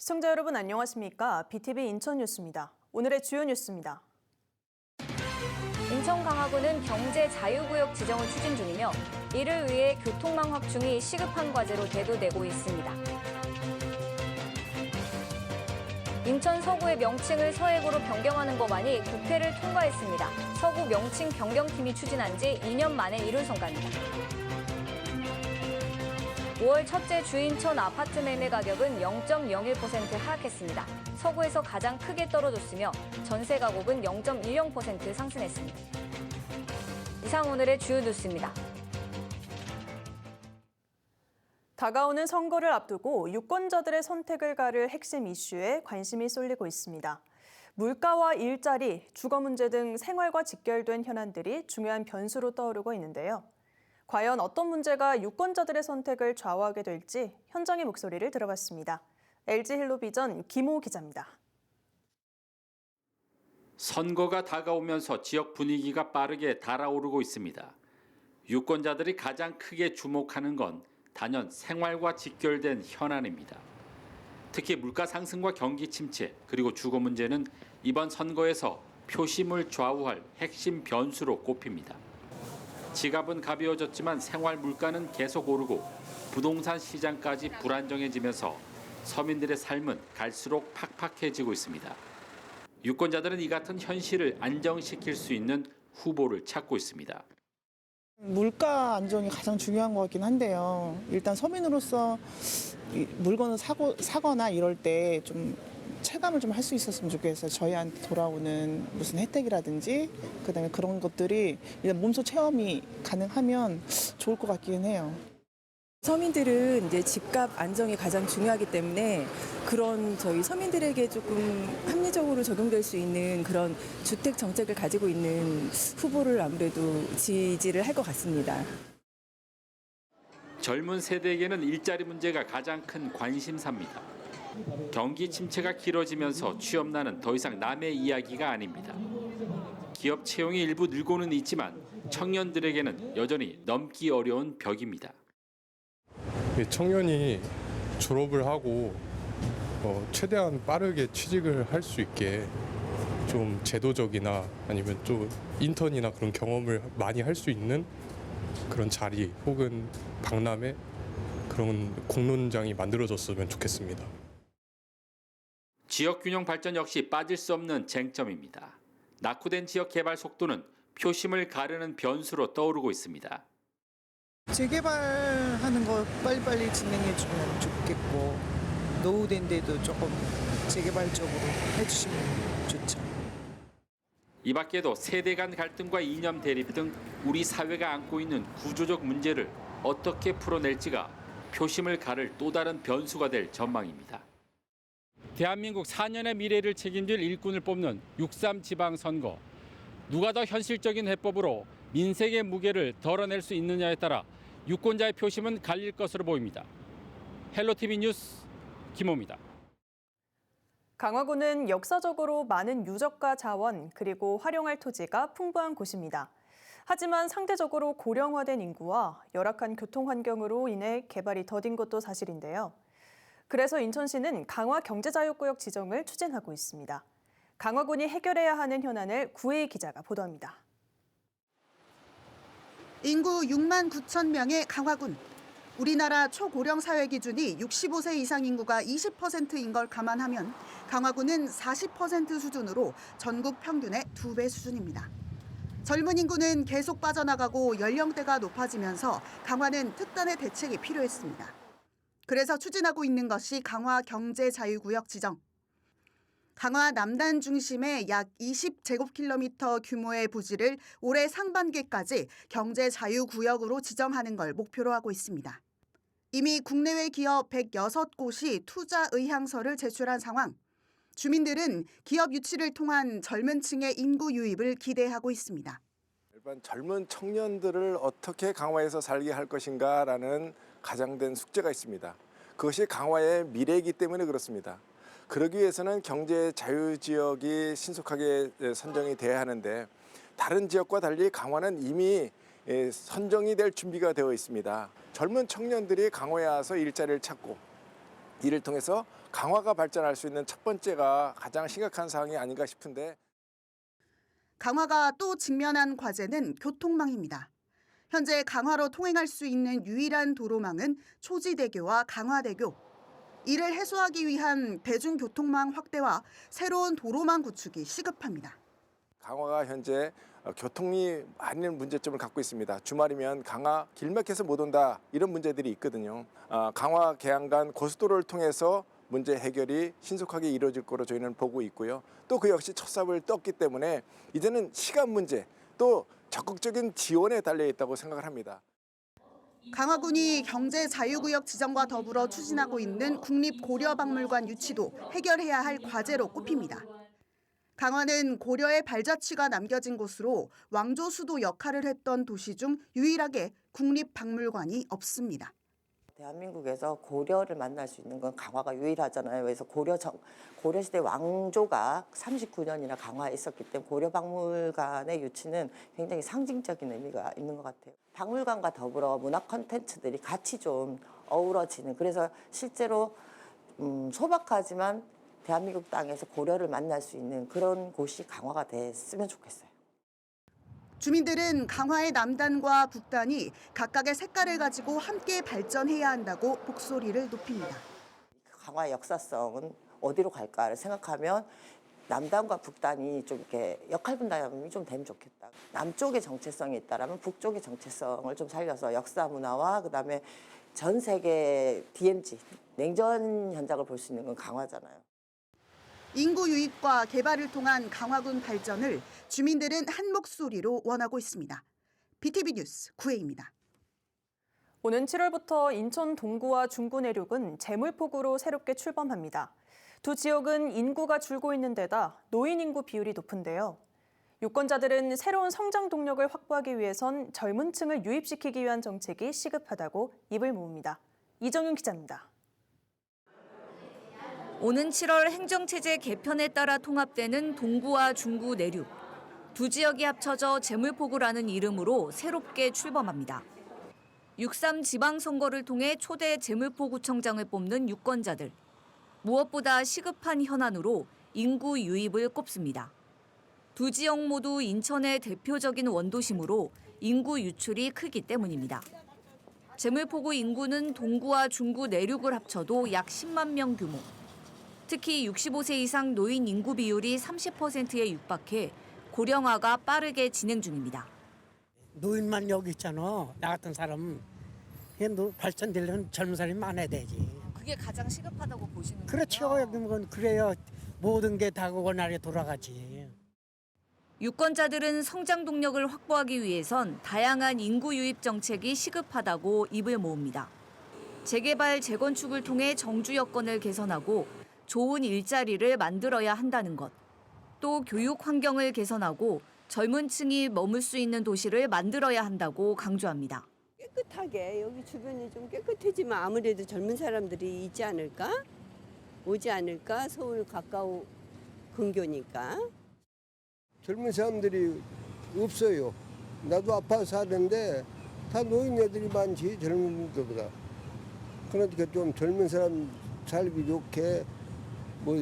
시청자 여러분 안녕하십니까? BTV 인천 뉴스입니다. 오늘의 주요 뉴스입니다. 인천 강화구는 경제 자유구역 지정을 추진 중이며 이를 위해 교통망 확충이 시급한 과제로 대두되고 있습니다. 인천 서구의 명칭을 서해구로 변경하는 법안이 국회를 통과했습니다. 서구 명칭 변경팀이 추진한 지 2년 만에 이룬 성과입니다. 5월 첫째 주 인천 아파트 매매 가격은 0.01% 하락했습니다. 서구에서 가장 크게 떨어졌으며 전세 가격은 0.10% 상승했습니다. 이상 오늘의 주요 뉴스입니다. 다가오는 선거를 앞두고 유권자들의 선택을 가를 핵심 이슈에 관심이 쏠리고 있습니다. 물가와 일자리, 주거 문제 등 생활과 직결된 현안들이 중요한 변수로 떠오르고 있는데요. 과연 어떤 문제가 유권자들의 선택을 좌우하게 될지 현장의 목소리를 들어봤습니다. LG 헬로비전 김호 기자입니다. 선거가 다가오면서 지역 분위기가 빠르게 달아오르고 있습니다. 유권자들이 가장 크게 주목하는 건 단연 생활과 직결된 현안입니다. 특히 물가 상승과 경기 침체 그리고 주거 문제는 이번 선거에서 표심을 좌우할 핵심 변수로 꼽힙니다. 지갑은 가벼워졌지만 생활 물가는 계속 오르고 부동산 시장까지 불안정해지면서 서민들의 삶은 갈수록 팍팍해지고 있습니다. 유권자들은 이 같은 현실을 안정시킬 수 있는 후보를 찾고 있습니다. 물가 안정이 가장 중요한 것 같긴 한데요. 일단 서민으로서 물건을 사거나 이럴 때 좀 체감을 좀 할 수 있었으면 좋겠어요. 저희한테 돌아오는 무슨 혜택이라든지 그다음에 그런 것들이 몸소 체험이 가능하면 좋을 것 같긴 해요. 서민들은 이제 집값 안정이 가장 중요하기 때문에 그런 저희 서민들에게 조금 합리적으로 적용될 수 있는 그런 주택 정책을 가지고 있는 후보를 아무래도 지지를 할 것 같습니다. 젊은 세대에게는 일자리 문제가 가장 큰 관심사입니다. 경기 침체가 길어지면서 취업난은 더 이상 남의 이야기가 아닙니다. 기업 채용이 일부 늘고는 있지만 청년들에게는 여전히 넘기 어려운 벽입니다. 청년이 졸업을 하고 최대한 빠르게 취직을 할 수 있게 좀 제도적이나 아니면 좀 인턴이나 그런 경험을 많이 할 수 있는 그런 자리 혹은 박람회 그런 공론장이 만들어졌으면 좋겠습니다. 지역 균형 발전 역시 빠질 수 없는 쟁점입니다. 낙후된 지역 개발 속도는 표심을 가르는 변수로 떠오르고 있습니다. 재개발하는 거 빨리빨리 진행해주면 좋겠고 노후된 데도 조금 재개발적으로 해주시면 좋죠. 이 밖에도 세대 간 갈등과 이념 대립 등 우리 사회가 안고 있는 구조적 문제를 어떻게 풀어낼지가 표심을 가를 또 다른 변수가 될 전망입니다. 대한민국 4년의 미래를 책임질 일꾼을 뽑는 6.3 지방선거. 누가 더 현실적인 해법으로 민생의 무게를 덜어낼 수 있느냐에 따라 유권자의 표심은 갈릴 것으로 보입니다. 헬로티비 뉴스 김호입니다. 강화구는 역사적으로 많은 유적과 자원 그리고 활용할 토지가 풍부한 곳입니다. 하지만 상대적으로 고령화된 인구와 열악한 교통 환경으로 인해 개발이 더딘 것도 사실인데요. 그래서 인천시는 강화 경제자유구역 지정을 추진하고 있습니다. 강화군이 해결해야 하는 현안을 구혜희 기자가 보도합니다. 인구 6만 9천 명의 강화군. 우리나라 초고령 사회 기준이 65세 이상 인구가 20%인 걸 감안하면 강화군은 40% 수준으로 전국 평균의 2배 수준입니다. 젊은 인구는 계속 빠져나가고 연령대가 높아지면서 강화는 특단의 대책이 필요했습니다. 그래서 추진하고 있는 것이 강화 경제자유구역 지정. 강화 남단 중심의 약 20제곱킬로미터 규모의 부지를 올해 상반기까지 경제자유구역으로 지정하는 걸 목표로 하고 있습니다. 이미 국내외 기업 106곳이 투자 의향서를 제출한 상황. 주민들은 기업 유치를 통한 젊은 층의 인구 유입을 기대하고 있습니다. 일반 젊은 청년들을 어떻게 강화해서 살게 할 것인가라는 가장된 숙제가 있습니다. 그것이 강화의 미래이기 때문에 그렇습니다. 그러기 위해서는 경제 자유지역이 신속하게 선정이 돼야 하는데 다른 지역과 달리 강화는 이미 선정이 될 준비가 되어 있습니다. 젊은 청년들이 강화에 와서 일자리를 찾고 이를 통해서 강화가 발전할 수 있는 첫 번째가 가장 심각한 사항이 아닌가 싶은데 강화가 또 직면한 과제는 교통망입니다. 현재 강화로 통행할 수 있는 유일한 도로망은 초지대교와 강화대교. 이를 해소하기 위한 대중교통망 확대와 새로운 도로망 구축이 시급합니다. 강화가 현재 교통이 많은 문제점을 갖고 있습니다. 주말이면 강화 길 막혀서 못 온다 이런 문제들이 있거든요. 강화 계양간 고속도로를 통해서 문제 해결이 신속하게 이루어질 거로 저희는 보고 있고요. 또 그 역시 첫 삽을 떴기 때문에 이제는 시간 문제 또 적극적인 지원에 달려 있다고 생각을 합니다. 강화군이 경제자유구역 지정과 더불어 추진하고 있는 국립고려박물관 유치도 해결해야 할 과제로 꼽힙니다. 강화는 고려의 발자취가 남겨진 곳으로 왕조 수도 역할을 했던 도시 중 유일하게 국립박물관이 없습니다. 대한민국에서 고려를 만날 수 있는 건 강화가 유일하잖아요. 그래서 고려시대 왕조가 39년이나 강화에 있었기 때문에 고려박물관의 유치는 굉장히 상징적인 의미가 있는 것 같아요. 박물관과 더불어 문화 콘텐츠들이 같이 좀 어우러지는, 그래서 실제로 소박하지만 대한민국 땅에서 고려를 만날 수 있는 그런 곳이 강화가 됐으면 좋겠어요. 주민들은 강화의 남단과 북단이 각각의 색깔을 가지고 함께 발전해야 한다고 목소리를 높입니다. 강화의 역사성은 어디로 갈까를 생각하면 남단과 북단이 좀 이렇게 역할 분담이 좀 되면 좋겠다. 남쪽의 정체성이 있다라면 북쪽의 정체성을 좀 살려서 역사 문화와 그다음에 전 세계 DMZ 냉전 현장을 볼 수 있는 건 강화잖아요. 인구 유입과 개발을 통한 강화군 발전을 주민들은 한 목소리로 원하고 있습니다. BTV 뉴스 구혜입니다. 오는 7월부터 인천 동구와 중구 내륙은 제물폭우로 새롭게 출범합니다. 두 지역은 인구가 줄고 있는 데다 노인 인구 비율이 높은데요. 유권자들은 새로운 성장 동력을 확보하기 위해선 젊은 층을 유입시키기 위한 정책이 시급하다고 입을 모읍니다. 이정윤 기자입니다. 오는 7월 행정체제 개편에 따라 통합되는 동구와 중구 내륙. 두 지역이 합쳐져 제물포구라는 이름으로 새롭게 출범합니다. 6.3 지방선거를 통해 초대 제물포구청장을 뽑는 유권자들. 무엇보다 시급한 현안으로 인구 유입을 꼽습니다. 두 지역 모두 인천의 대표적인 원도심으로 인구 유출이 크기 때문입니다. 제물포구 인구는 동구와 중구 내륙을 합쳐도 약 10만 명 규모. 특히 65세 이상 노인 인구 비율이 30%에 육박해 고령화가 빠르게 진행 중입니다. 노인만 여기 있잖아. 나 같은 사람. 발전되려면 젊은 사람이 많아야 되지. 그게 가장 시급하다고 보시는 거예요? 그렇죠. 여기 그래야 모든 게 다 원활하게 돌아가지. 유권자들은 성장 동력을 확보하기 위해선 다양한 인구 유입 정책이 시급하다고 입을 모읍니다. 재개발, 재건축을 통해 정주 여건을 개선하고 좋은 일자리를 만들어야 한다는 것. 또 교육 환경을 개선하고 젊은 층이 머물 수 있는 도시를 만들어야 한다고 강조합니다. 깨끗하게 여기 주변이 좀 깨끗해지면 아무래도 젊은 사람들이 있지 않을까? 오지 않을까? 서울 가까워 근교니까. 젊은 사람들이 없어요. 나도 아파트 사는데 다 노인 애들이 많지 젊은 분들보다. 그러니까 좀 젊은 사람 살기 좋게 뭐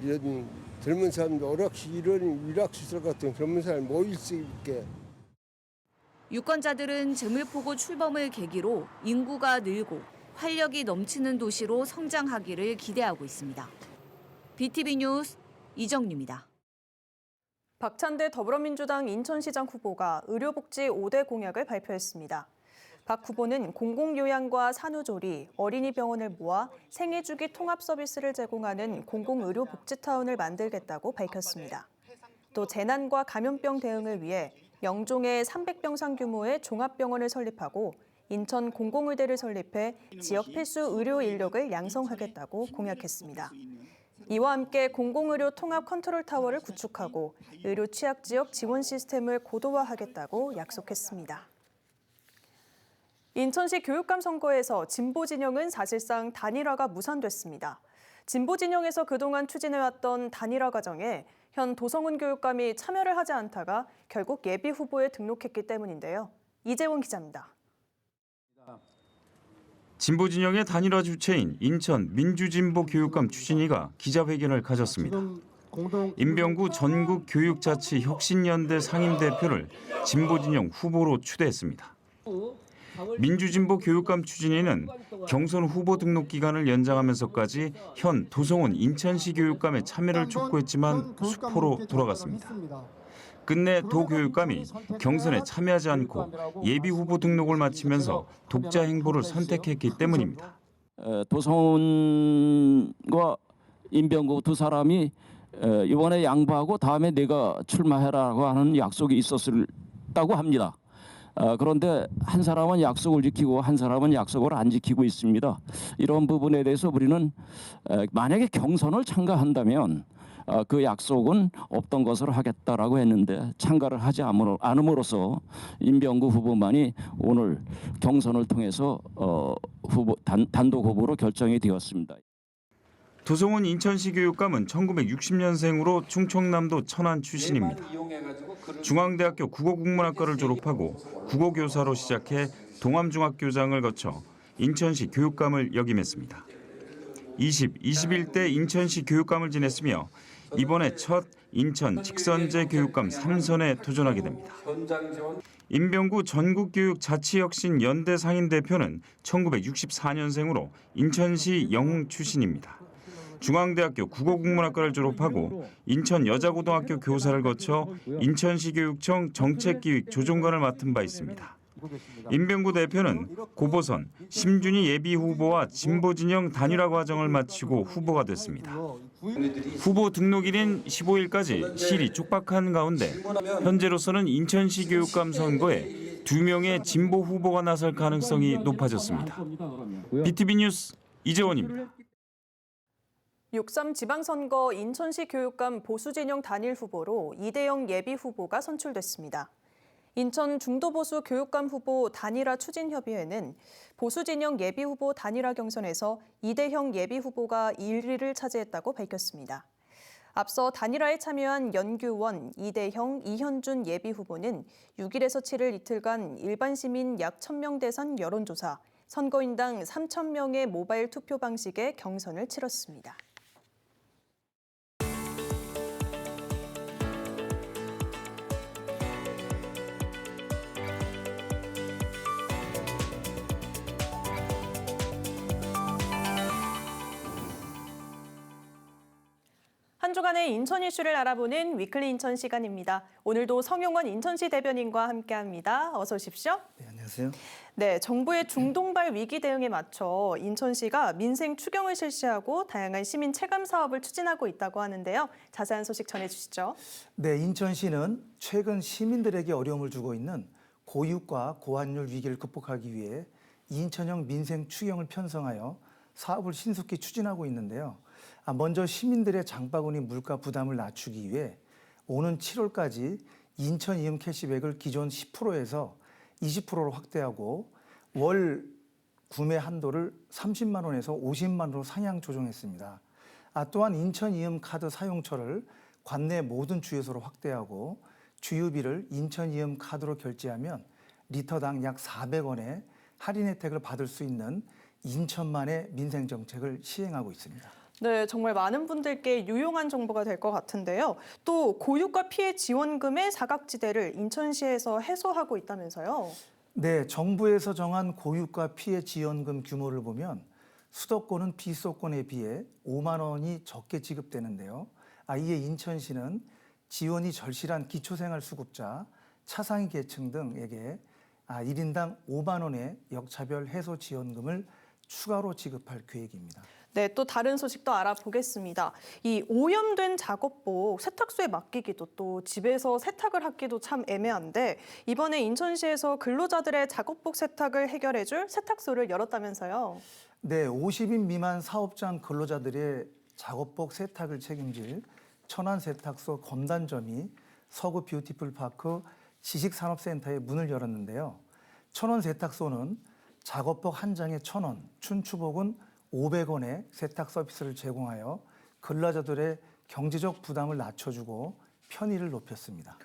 이런 젊은 사람들 오락실 이런 일학시설 같은 젊은 사람 모일 수 있게. 유권자들은 제물포구 출범을 계기로 인구가 늘고 활력이 넘치는 도시로 성장하기를 기대하고 있습니다. BTV 뉴스 이정유입니다. 박찬대 더불어민주당 인천시장 후보가 의료복지 5대 공약을 발표했습니다. 박 후보는 공공요양과 산후조리, 어린이병원을 모아 생애주기 통합 서비스를 제공하는 공공의료복지타운을 만들겠다고 밝혔습니다. 또 재난과 감염병 대응을 위해 영종에 300병상 규모의 종합병원을 설립하고 인천 공공의대를 설립해 지역 필수 의료 인력을 양성하겠다고 공약했습니다. 이와 함께 공공의료 통합 컨트롤 타워를 구축하고 의료 취약 지역 지원 시스템을 고도화하겠다고 약속했습니다. 인천시 교육감 선거에서 진보 진영은 사실상 단일화가 무산됐습니다. 진보 진영에서 그동안 추진해왔던 단일화 과정에 현 도성훈 교육감이 참여를 하지 않다가 결국 예비 후보에 등록했기 때문인데요. 이재원 기자입니다. 진보 진영의 단일화 주체인 인천 민주진보교육감 추진위가 기자회견을 가졌습니다. 임병구 전국교육자치혁신연대 상임대표를 진보 진영 후보로 추대했습니다. 민주진보교육감 추진위는 경선 후보 등록 기간을 연장하면서까지 현 도성훈 인천시 교육감의 참여를 촉구했지만 수포로 돌아갔습니다. 끝내 도 교육감이 경선에 참여하지 않고 예비 후보 등록을 마치면서 독자 행보를 선택했기 때문입니다. 도성훈과 임병구 두 사람이 이번에 양보하고 다음에 내가 출마해라고 하는 약속이 있었다고 합니다. 그런데 한 사람은 약속을 지키고 한 사람은 약속을 안 지키고 있습니다. 이런 부분에 대해서 우리는 만약에 경선을 참가한다면 그 약속은 없던 것으로 하겠다라고 했는데 참가를 하지 않음으로써 임병구 후보만이 오늘 경선을 통해서 단독 후보로 결정이 되었습니다. 도성훈 인천시 교육감은 1960년생으로 충청남도 천안 출신입니다. 중앙대학교 국어국문학과를 졸업하고 국어교사로 시작해 동암중학교장을 거쳐 인천시 교육감을 역임했습니다. 21대 인천시 교육감을 지냈으며 이번에 첫 인천 직선제 교육감 3선에 도전하게 됩니다. 임병구 전국교육자치혁신연대 상임대표는 1964년생으로 인천시 영흥 출신입니다. 중앙대학교 국어국문학과를 졸업하고 인천여자고등학교 교사를 거쳐 인천시교육청 정책기획 조정관을 맡은 바 있습니다. 임병구 대표는 고보선, 심준희 예비후보와 진보진영 단일화 과정을 마치고 후보가 됐습니다. 후보 등록일인 15일까지 실이 촉박한 가운데 현재로서는 인천시 교육감 선거에 2명의 진보 후보가 나설 가능성이 높아졌습니다. BTV 뉴스 이재원입니다. 6.3 지방선거 인천시 교육감 보수진영 단일 후보로 이대영 예비후보가 선출됐습니다. 인천 중도보수 교육감 후보 단일화 추진협의회는 보수진영 예비후보 단일화 경선에서 이대형 예비후보가 1위를 차지했다고 밝혔습니다. 앞서 단일화에 참여한 연규원, 이대형, 이현준 예비후보는 6일에서 7일 이틀간 일반 시민 약 1,000명 대상 여론조사, 선거인당 3,000명의 모바일 투표 방식의 경선을 치렀습니다. 한 주간의 인천 이슈를 알아보는 위클리 인천 시간입니다. 오늘도 성용원 인천시 대변인과 함께합니다. 어서 오십시오. 네, 안녕하세요. 네, 정부의 중동발 위기 대응에 맞춰 인천시가 민생 추경을 실시하고 다양한 시민 체감 사업을 추진하고 있다고 하는데요. 자세한 소식 전해주시죠. 네, 인천시는 최근 시민들에게 어려움을 주고 있는 고육과 고환율 위기를 극복하기 위해 인천형 민생 추경을 편성하여 사업을 신속히 추진하고 있는데요. 먼저 시민들의 장바구니 물가 부담을 낮추기 위해 오는 7월까지 인천 이음 캐시백을 기존 10%에서 20%로 확대하고 월 구매 한도를 30만 원에서 50만 원으로 상향 조정했습니다. 또한 인천 이음 카드 사용처를 관내 모든 주유소로 확대하고 주유비를 인천 이음 카드로 결제하면 리터당 약 400원의 할인 혜택을 받을 수 있는 인천만의 민생 정책을 시행하고 있습니다. 네, 정말 많은 분들께 유용한 정보가 될 것 같은데요. 또 고유가 피해 지원금의 사각지대를 인천시에서 해소하고 있다면서요? 네, 정부에서 정한 고유가 피해 지원금 규모를 보면 수도권은 비수도권에 비해 5만 원이 적게 지급되는데요. 이에 인천시는 지원이 절실한 기초생활수급자, 차상위 계층 등에게 1인당 5만 원의 역차별 해소 지원금을 추가로 지급할 계획입니다. 네, 또 다른 소식도 알아보겠습니다. 이 오염된 작업복 세탁소에 맡기기도 또 집에서 세탁을 하기도 참 애매한데 이번에 인천시에서 근로자들의 작업복 세탁을 해결해줄 세탁소를 열었다면서요? 네, 50인 미만 사업장 근로자들의 작업복 세탁을 책임질 천안세탁소 검단점이 서구 뷰티풀파크 지식산업센터에 문을 열었는데요. 천원세탁소는 작업복 한 장에 1,000원, 춘추복은 500원의 세탁 서비스를 제공하여 근로자들의 경제적 부담을 낮춰주고 편의를 높였습니다.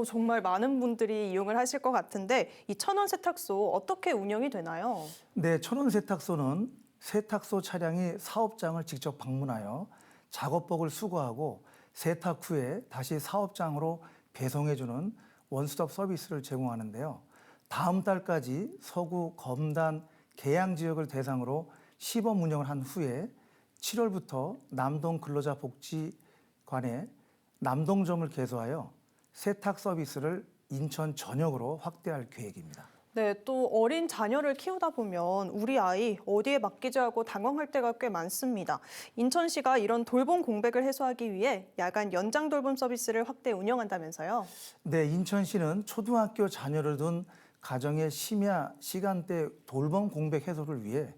정말 많은 분들이 이용을 하실 것 같은데 이 천원 세탁소 어떻게 운영이 되나요? 네, 천원 세탁소는 세탁소 차량이 사업장을 직접 방문하여 작업복을 수거하고 세탁 후에 다시 사업장으로 배송해주는 원스톱 서비스를 제공하는데요. 다음 달까지 서구, 검단, 계양 지역을 대상으로 시범 운영을 한 후에 7월부터 남동 근로자복지관에 남동점을 개소하여 세탁 서비스를 인천 전역으로 확대할 계획입니다. 네, 또 어린 자녀를 키우다 보면 우리 아이 어디에 맡기지 하고 당황할 때가 꽤 많습니다. 인천시가 이런 돌봄 공백을 해소하기 위해 야간 연장 돌봄 서비스를 확대 운영한다면서요? 네, 인천시는 초등학교 자녀를 둔 가정의 심야 시간대 돌봄 공백 해소를 위해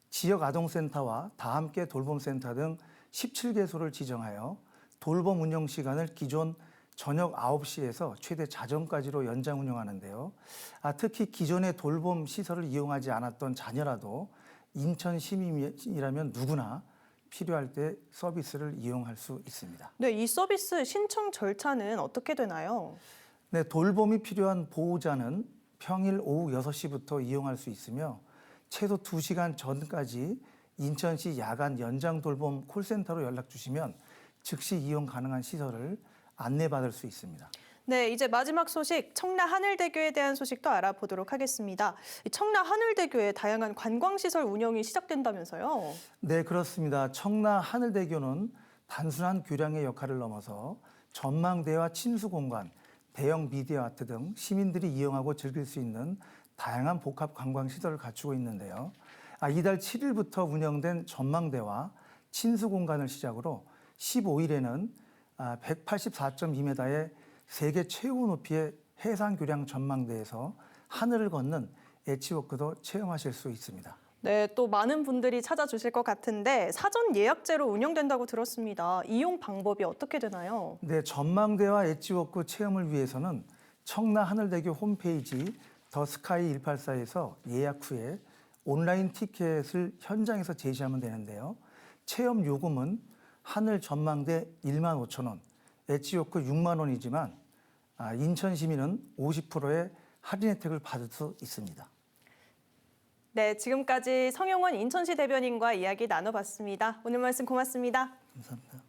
지역 아동센터와 다함께 돌봄센터 등 17개소를 지정하여 돌봄 운영 시간을 기존 저녁 9시에서 최대 자정까지로 연장 운영하는데요. 특히 기존의 돌봄 시설을 이용하지 않았던 자녀라도 인천 시민이라면 누구나 필요할 때 서비스를 이용할 수 있습니다. 네, 이 서비스 신청 절차는 어떻게 되나요? 네, 돌봄이 필요한 보호자는 평일 오후 6시부터 이용할 수 있으며 최소 2시간 전까지 인천시 야간 연장 돌봄 콜센터로 연락 주시면 즉시 이용 가능한 시설을 안내받을 수 있습니다. 네, 이제 마지막 소식, 청라 하늘대교에 대한 소식도 알아보도록 하겠습니다. 청라 하늘대교에 다양한 관광시설 운영이 시작된다면서요? 네, 그렇습니다. 청라 하늘대교는 단순한 교량의 역할을 넘어서 전망대와 침수공간, 대형 미디어 아트 등 시민들이 이용하고 즐길 수 있는 다양한 복합 관광시설을 갖추고 있는데요. 이달 7일부터 운영된 전망대와 침수공간을 시작으로 15일에는 184.2m의 세계 최고 높이의 해상교량 전망대에서 하늘을 걷는 엣지워크도 체험하실 수 있습니다. 네, 또 많은 분들이 찾아주실 것 같은데 사전 예약제로 운영된다고 들었습니다. 이용 방법이 어떻게 되나요? 네, 전망대와 엣지워크 체험을 위해서는 청라 하늘대교 홈페이지 더 스카이 184에서 예약 후에 온라인 티켓을 현장에서 제시하면 되는데요. 체험 요금은 하늘 전망대 15,000원, 엣지워크 6만 원이지만 인천 시민은 50%의 할인 혜택을 받을 수 있습니다. 네, 지금까지 성용원 인천시 대변인과 이야기 나눠봤습니다. 오늘 말씀 고맙습니다. 감사합니다.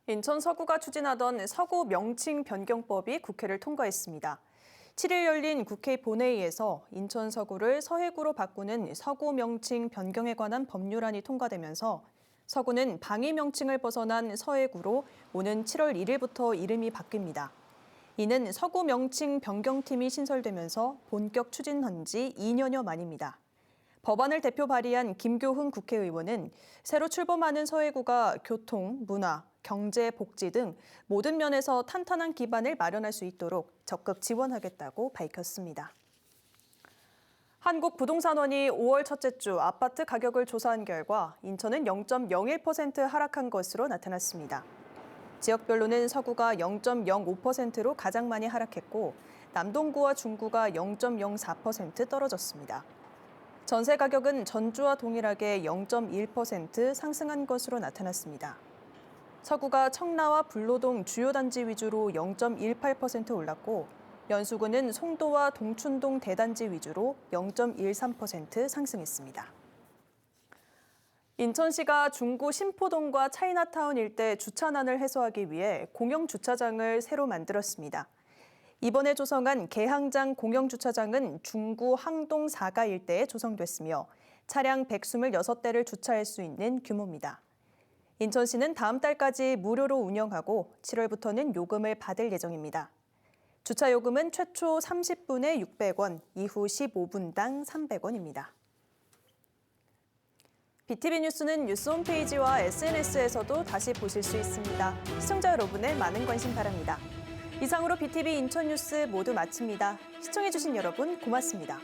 인천 서구가 추진하던 서구 명칭 변경법이 국회를 통과했습니다. 7일 열린 국회 본회의에서 인천 서구를 서해구로 바꾸는 서구 명칭 변경에 관한 법률안이 통과되면서 서구는 방위 명칭을 벗어난 서해구로 오는 7월 1일부터 이름이 바뀝니다. 이는 서구 명칭 변경팀이 신설되면서 본격 추진한 지 2년여 만입니다. 법안을 대표 발의한 김교훈 국회의원은 새로 출범하는 서해구가 교통, 문화, 경제, 복지 등 모든 면에서 탄탄한 기반을 마련할 수 있도록 적극 지원하겠다고 밝혔습니다. 한국부동산원이 5월 첫째 주 아파트 가격을 조사한 결과 인천은 0.01% 하락한 것으로 나타났습니다. 지역별로는 서구가 0.05%로 가장 많이 하락했고 남동구와 중구가 0.04% 떨어졌습니다. 전세 가격은 전주와 동일하게 0.1% 상승한 것으로 나타났습니다. 서구가 청라와 불로동 주요 단지 위주로 0.18% 올랐고 연수구는 송도와 동춘동 대단지 위주로 0.13% 상승했습니다. 인천시가 중구 신포동과 차이나타운 일대 주차난을 해소하기 위해 공영주차장을 새로 만들었습니다. 이번에 조성한 개항장 공영주차장은 중구 항동 4가 일대에 조성됐으며 차량 126대를 주차할 수 있는 규모입니다. 인천시는 다음 달까지 무료로 운영하고 7월부터는 요금을 받을 예정입니다. 주차 요금은 최초 30분에 600원, 이후 15분당 300원입니다. BTV 뉴스는 뉴스 홈페이지와 SNS에서도 다시 보실 수 있습니다. 시청자 여러분의 많은 관심 바랍니다. 이상으로 BTV 인천 뉴스 모두 마칩니다. 시청해주신 여러분 고맙습니다.